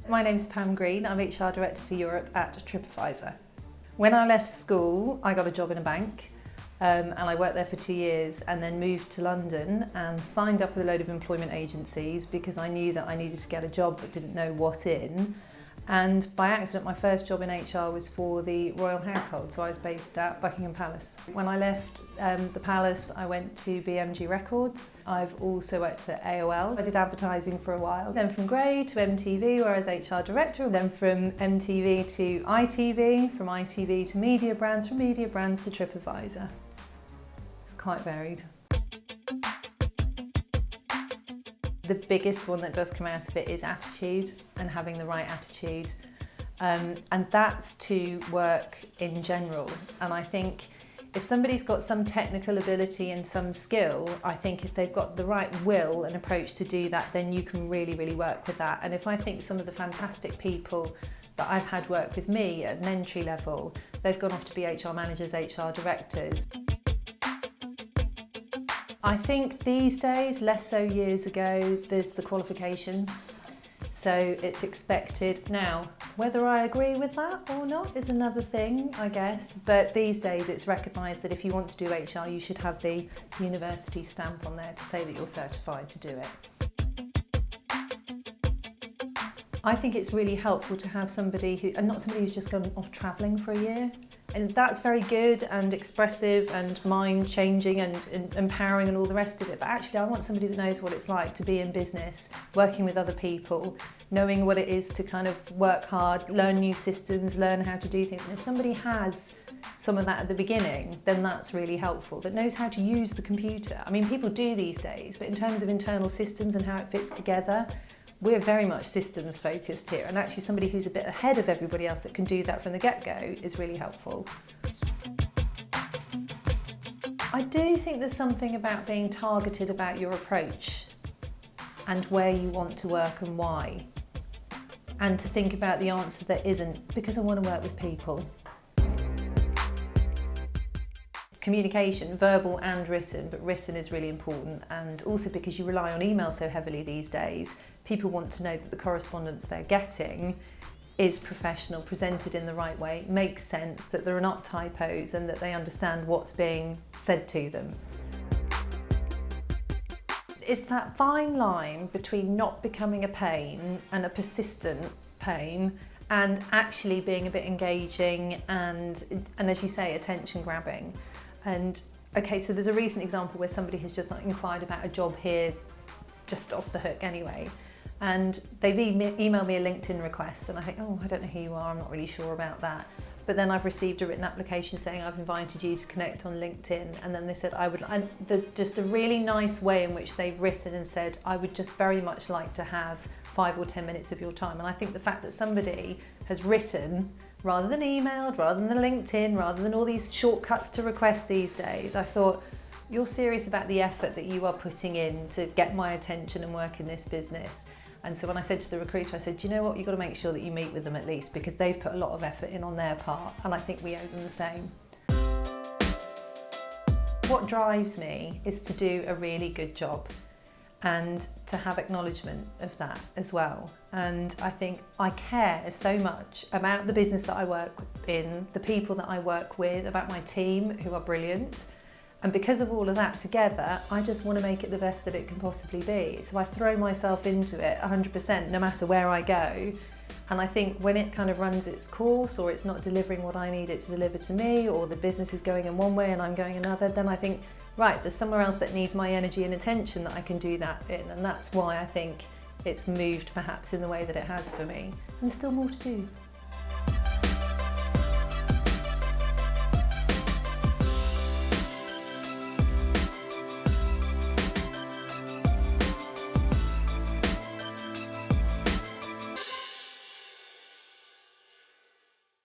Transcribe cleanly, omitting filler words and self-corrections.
My name's Pam Green, I'm HR Director for Europe at TripAdvisor. When I left school, I got a job in a bank and I worked there for 2 years and then moved to London and signed up with a load of employment agencies because I knew that I needed to get a job but didn't know what in. And by accident, my first job in HR was for the Royal Household, so I was based at Buckingham Palace. When I left the Palace, I went to BMG Records. I've also worked at AOL. I did advertising for a while. Then from Grey to MTV, where I was HR Director. Then from MTV to ITV, from ITV to Mediabrands, from Mediabrands to TripAdvisor. Quite varied. The biggest one that does come out of it is attitude and having the right attitude. And that's to work in general. And I think if somebody's got some technical ability and some skill, I think if they've got the right will and approach to do that, then you can really, really work with that. And if I think some of the fantastic people that I've had work with me at an entry level, they've gone off to be HR managers, HR directors. I think these days, less so years ago, there's the qualification. So it's expected. Now, whether I agree with that or not is another thing, I guess. But these days it's recognised that if you want to do HR, you should have the university stamp on there to say that you're certified to do it. I think it's really helpful to have somebody who, and not somebody who's just gone off travelling for a year. And that's very good and expressive and mind-changing and empowering and all the rest of it. But actually I want somebody that knows what it's like to be in business, working with other people, knowing what it is to kind of work hard, learn new systems, learn how to do things. And if somebody has some of that at the beginning, then that's really helpful, that knows how to use the computer. I mean, people do these days, but in terms of internal systems and how it fits together, we're very much systems focused here, and actually somebody who's a bit ahead of everybody else that can do that from the get-go is really helpful. I do think there's something about being targeted about your approach and where you want to work and why, and to think about the answer that isn't, because I want to work with people. Communication, verbal and written, but written is really important, and also because you rely on email so heavily these days, people want to know that the correspondence they're getting is professional, presented in the right way, makes sense, that there are not typos and that they understand what's being said to them. It's that fine line between not becoming a pain and a persistent pain and actually being a bit engaging and as you say, attention grabbing. And okay, so there's a recent example where somebody has just inquired about a job here, just off the hook anyway, and they've emailed me a LinkedIn request, and I think, oh, I don't know who you are, I'm not really sure about that. But then I've received a written application saying I've invited you to connect on LinkedIn, and then they said I would, and just a really nice way in which they've written and said, I would just very much like to have 5 or 10 minutes of your time. And I think the fact that somebody has written rather than emailed, rather than LinkedIn, rather than all these shortcuts to request these days, I thought, you're serious about the effort that you are putting in to get my attention and work in this business. And so when I said to the recruiter, I said, do you know what, you've got to make sure that you meet with them at least, because they've put a lot of effort in on their part, and I think we owe them the same. What drives me is to do a really good job and to have acknowledgement of that as well. And I think I care so much about the business that I work in, the people that I work with, about my team who are brilliant. And because of all of that together, I just want to make it the best that it can possibly be. So I throw myself into it 100% no matter where I go. And I think when it kind of runs its course, or it's not delivering what I need it to deliver to me, or the business is going in one way and I'm going another, then I think, right, there's somewhere else that needs my energy and attention that I can do that in. And that's why I think it's moved perhaps in the way that it has for me. And there's still more to do.